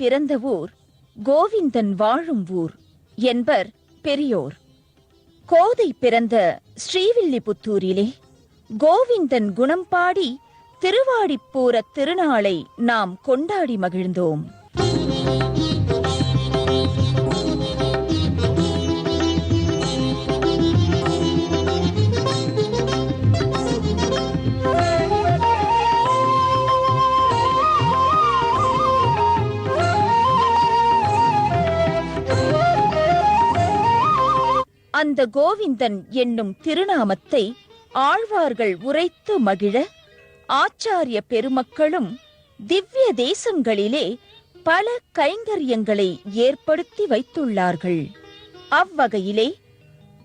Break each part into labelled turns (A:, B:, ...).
A: பிறந்த ஊர் கோவிந்தன் வாழும் ஊர் என்பர் பெரியோர். கோதை பிறந்த ஸ்ரீவில்லிபுத்தூரிலே கோவிந்தன் குணம் பாடி திருவாடிப்பூர திருநாளை நாம் கொண்டாடி மகிழ்ந்தோம். அந்த கோவிந்தன் என்னும் திருநாமத்தை ஆழ்வார்கள் உரைத்து மகிழ ஆச்சாரிய பெருமக்களும் திவ்ய தேசங்களிலே பல கைங்கரியங்களை ஏற்படுத்தி வைத்துள்ளார்கள். அவ்வகையிலே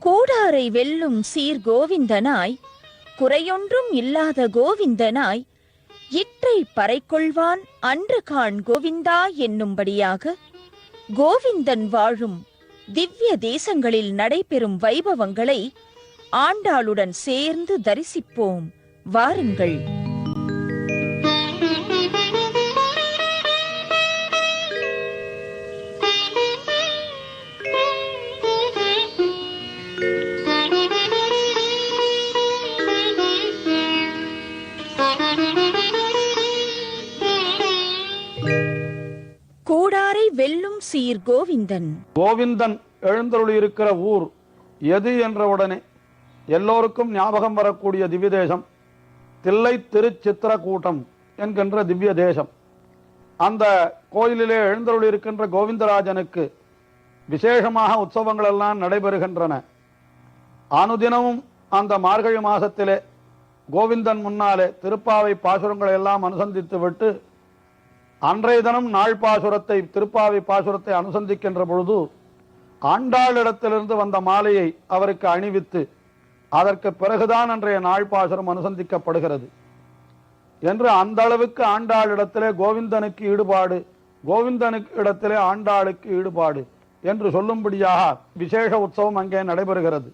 A: கூடாரை வெல்லும் சீர் கோவிந்தனாய், குறையொன்றும் இல்லாத கோவிந்தனாய், இற்றை பறைகொள்வான் அன்று காண் கோவிந்தா என்னும்படியாக கோவிந்தன் வாழும் திவ்ய தேசங்களில் நடைபெறும் வைபவங்களை ஆண்டாளுடன் சேர்ந்து தரிசிப்போம். வாருங்கள். கூடாரை வெல்லும் சீர் கோவிந்தன்.
B: கோவிந்தன் எழுந்தருளியிருக்கிற ஊர் எது என்றவுடனே எல்லோருக்கும் ஞாபகம் வரக்கூடிய திவ்ய தேசம் தில்லை திருச்சித்திரக்கூட்டம் என்கின்ற திவ்ய தேசம். அந்த கோயிலிலே எழுந்தருளியிருக்கின்ற கோவிந்தராஜனுக்கு விசேஷமாக உற்சவங்கள் எல்லாம் நடைபெறுகின்றன. அனுதினமும் அந்த மார்கழி மாசத்திலே கோவிந்தன் முன்னாலே திருப்பாவை பாசுரங்களை எல்லாம் அனுசந்தித்து விட்டு அன்றைய தினம் நாள் பாசுரத்தை, திருப்பாவை பாசுரத்தை அனுசந்திக்கின்ற பொழுது ஆண்டாளிடத்திலிருந்து வந்த மாலையை அவருக்கு அணிவித்து அதற்கு பிறகுதான் அன்றைய நாள் பாசுரம் அனுசந்திக்கப்படுகிறது என்று அந்த அளவுக்கு ஆண்டாளிடத்திலே கோவிந்தனுக்கு ஈடுபாடு, கோவிந்தனுக்கு இடத்திலே ஆண்டாளுக்கு ஈடுபாடு என்று சொல்லும்படியாக விசேஷ உற்சவம் அங்கே நடைபெறுகிறது.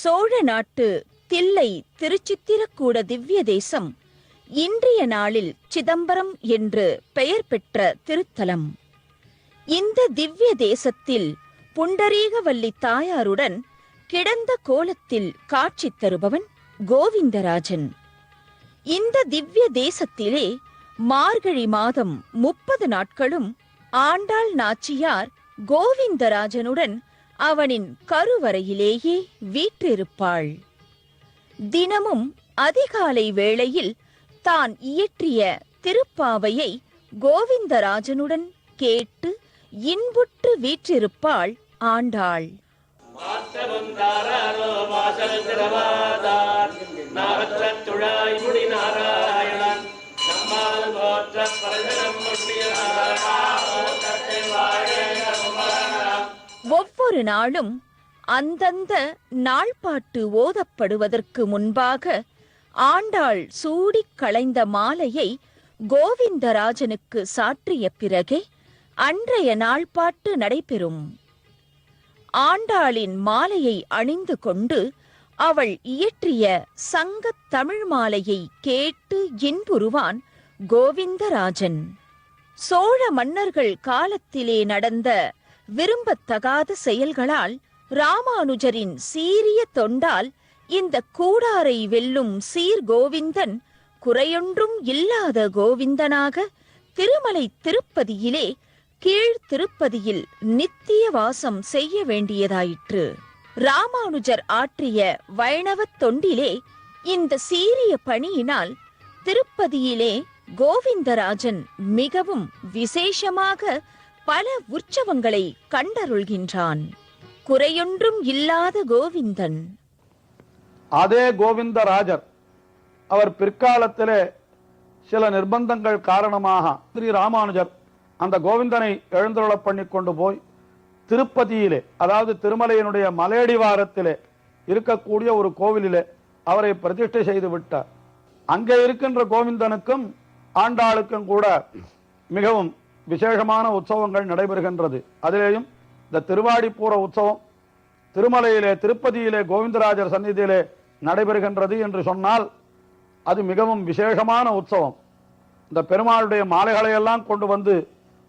A: சோழ நாட்டு தில்லை திருச்சித்திரக்கூட திவ்ய தேசம் இன்றைய நாளில் சிதம்பரம் என்று பெயர் பெற்ற திருத்தலம். இந்த திவ்ய தேசத்தில் புண்டரீகவல்லி தாயாருடன் கிடந்த கோலத்தில் காட்சி தருபவன் கோவிந்தராஜன். இந்த திவ்ய தேசத்திலே மார்கழி மாதம் 30 நாட்களும் ஆண்டாள் நாச்சியார் கோவிந்தராஜனுடன் அவனின் கருவறையிலேயே வீற்றிருப்பாள். தினமும் அதிகாலை வேளையில் தான் இயற்றிய திருப்பாவையை கோவிந்தராஜனுடன் கேட்டு இன்புற்று வீற்றிருப்பாள் ஆண்டாள். ஒவ்வொரு நாளும் அந்தந்த நாள்பாட்டு ஓதப்படுவதற்கு முன்பாக ஆண்டாள் சூடிக் களைந்த மாலையை கோவிந்தராஜனுக்கு சாற்றிய பிறகே அன்றைய நாள்பாட்டு நடைபெறும். ஆண்டாளின் மாலையை அணிந்து கொண்டு அவள் இயற்றிய சங்கத் தமிழ் மாலையை கேட்டு இன்புறுவான் கோவிந்தராஜன். சோழ மன்னர்கள் காலத்திலே நடந்த விரும்பத்தகாத செயல்களால் ராமானுஜரின் சீரிய தொண்டால் இந்த கூடாரை வெல்லும் சீர் கோவிந்தன் குறையொன்றும் இல்லாத கோவிந்தனாக திருமலை திருப்பதியிலே கீழ் திருப்பதியில் நித்திய வாசம் செய்ய வேண்டியதாயிற்று. ராமானுஜர் ஆற்றிய வைணவத் தொண்டிலே இந்த சீரிய பணியினால் திருப்பதியிலே கோவிந்தராஜன் மிகவும் விசேஷமாக பல உற்சவங்களை கண்டருள்கின்றான். குறையொன்றும் இல்லாத கோவிந்தன்.
B: அதே கோவிந்தராஜர் அவர் பிற்காலத்திலே சில நிர்பந்தங்கள் காரணமாக ஸ்ரீ ராமானுஜர் அந்த கோவிந்தனை எழுந்தருளப் பண்ணி கொண்டு போய் திருப்பதியிலே, அதாவது திருமலையினுடைய மலையடிவாரத்திலே இருக்கக்கூடிய ஒரு கோவிலிலே அவரை பிரதிஷ்டை செய்து விட்டார். அங்கே இருக்கின்ற கோவிந்தனுக்கும் ஆண்டாளுக்கும் கூட மிகவும் விசேஷமான உற்சவங்கள் நடைபெறுகின்றது. அதிலேயும் இந்த திருவாடிப்பூர உற்சவம் திருமலையிலே திருப்பதியிலே கோவிந்தராஜர் சந்நிதியிலே நடைபெறுகின்றது என்று சொன்னால் அது மிகவும் விசேஷமான உற்சவம். இந்த பெருமாளுடைய மாலைகளை எல்லாம் கொண்டு வந்து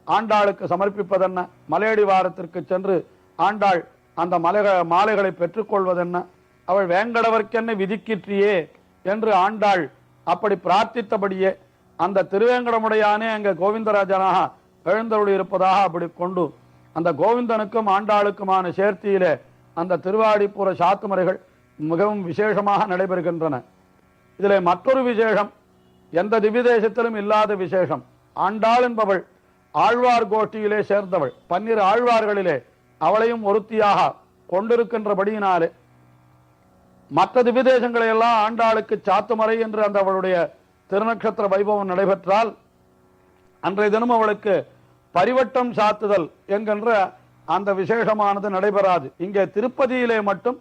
B: ஆண்டாளுக்கு சமர்ப்பிப்பதென்ன, மலையடிவாரத்திற்கு சென்று ஆண்டாள் அந்த மாலைகளை பெற்றுக்கொள்வதென்ன, அவள் வேங்கடவர்க்கென்ன விதிக்கிற்றியே என்று ஆண்டாள் அப்படி பிரார்த்தித்தபடியே அந்த திருவேங்கடமுடையானே அங்கே கோவிந்தராஜனாக எழுந்தருளி இருப்பதாக அப்படி கொண்டு அந்த கோவிந்தனுக்கும் ஆண்டாளுக்குமான சேர்த்தியிலே அந்த திருவாடிப்புற சாத்துமறைகள் மிகவும் விசேஷமாக நடைபெறுகின்றன. இதிலே மற்றொரு விசேஷம், எந்த திவ்ய தேசத்திலும் இல்லாத விசேஷம். ஆண்டாள் என்பவள் ஆழ்வார் கோஷ்டியிலே சேர்ந்தவள். 12 ஆழ்வார்களிலே அவளையும் ஒருத்தியாக கொண்டிருக்கின்றபடியினாலே மற்ற திவ்ய தேசங்களை எல்லாம் ஆண்டாளுக்கு சாத்துமறை என்று அந்த அவளுடைய திருநக்ஷத்திர வைபவம் நடைபெற்றால் அன்றைய தினம் அவளுக்கு பரிவட்டம் சாத்துதல் என்கின்ற அந்த விசேஷமானது நடைபெறாது. இங்கே திருப்பதியிலே மட்டும்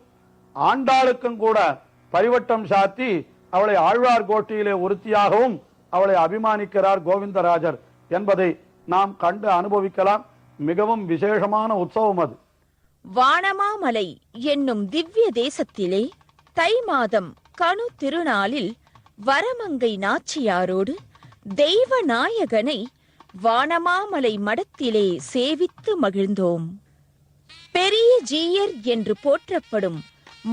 B: ஆண்டாளுக்கும் கூட பரிவட்டம் சாத்தி அவளை ஆழ்வார் கோஷ்டியிலே ஒருத்தியாகவும் அவளை அபிமானிக்கிறார் கோவிந்தராஜர் என்பதை நாம் கண்டு அனுபவிக்கலாம். மிகவும் விசேஷமான உற்சவம் அது.
A: வானமாமலை என்னும் திவ்ய தேசத்திலே தை மாதம் கனு திருநாளில் வரமங்கை நாச்சியாரோடு தெய்வ நாயகனை வானமாமலை மடத்திலே சேவித்து மகிழ்ந்தோம். பெரிய ஜீயர் என்று போற்றப்படும்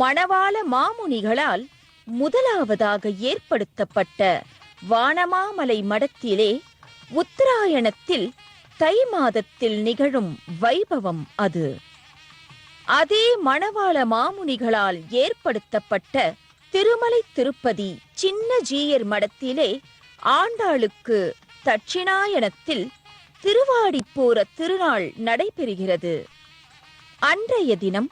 A: மணவாள மாமுனிகளால் முதலாவதாக ஏற்படுத்தப்பட்ட வானமாமலை மடத்திலே உத்தராயணத்தில் தை மாதத்தில் நிகழும் வைபவம் அது. அதே மணவாள மாமுனிகளால் ஏற்படுத்தப்பட்ட திருமலை திருப்பதி சின்ன ஜீயர் மடத்திலே ஆண்டாளுக்கு தட்சிணாயனத்தில் திருவாடிப்பூர திருநாள் நடைபெறுகிறது. அன்றைய தினம்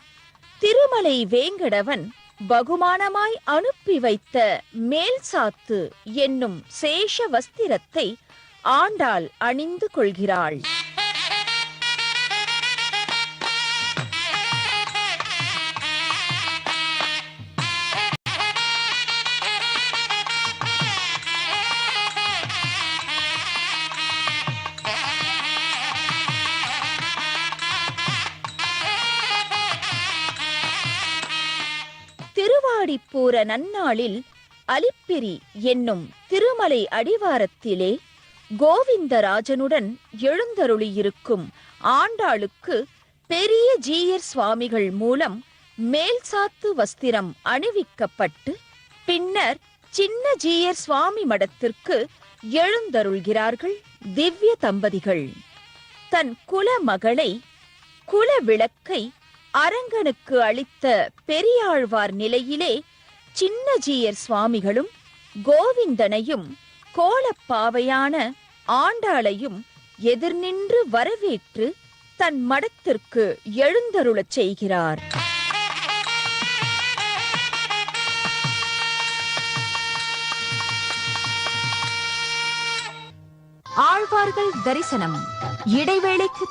A: திருமலை வேங்கடவன் பகுமானமாய் அனுப்பி வைத்த மேல் சாத்து என்னும் சேஷ வஸ்திரத்தை ஆண்டாள் அணிந்து கொள்கிறாள். திருவாடிப்பூர நன்னாளில் அலிப்பிரி என்னும் திருமலை அடிவாரத்திலே கோவிந்தராஜனுடன் எழுந்தருளியிருக்கும் ஆண்டாளுக்கு பெரிய ஜீயர் சுவாமிகள் மூலம் மேல் சாத்து வஸ்திரம் அணிவிக்கப்பட்டு பின்னர் சின்ன ஜீயர் சுவாமி மடத்திற்கு எழுந்தருள்கிறார்கள் திவ்ய தம்பதிகள். தன் குலமகளை குல விளக்கை அரங்கனுக்கு அளித்த பெரியாழ்வார் நிலையிலே சின்ன ஜீயர் சுவாமிகளும் கோவிந்தனையும் கோலப்பாவையான ஆண்டாளையும் எதிர்நின்று வரவேற்று தன் மடத்திற்கு எழுந்தருளச் செய்கிறார். ஆழ்வார்கள் தரிசனம் இடைவேளைக்கு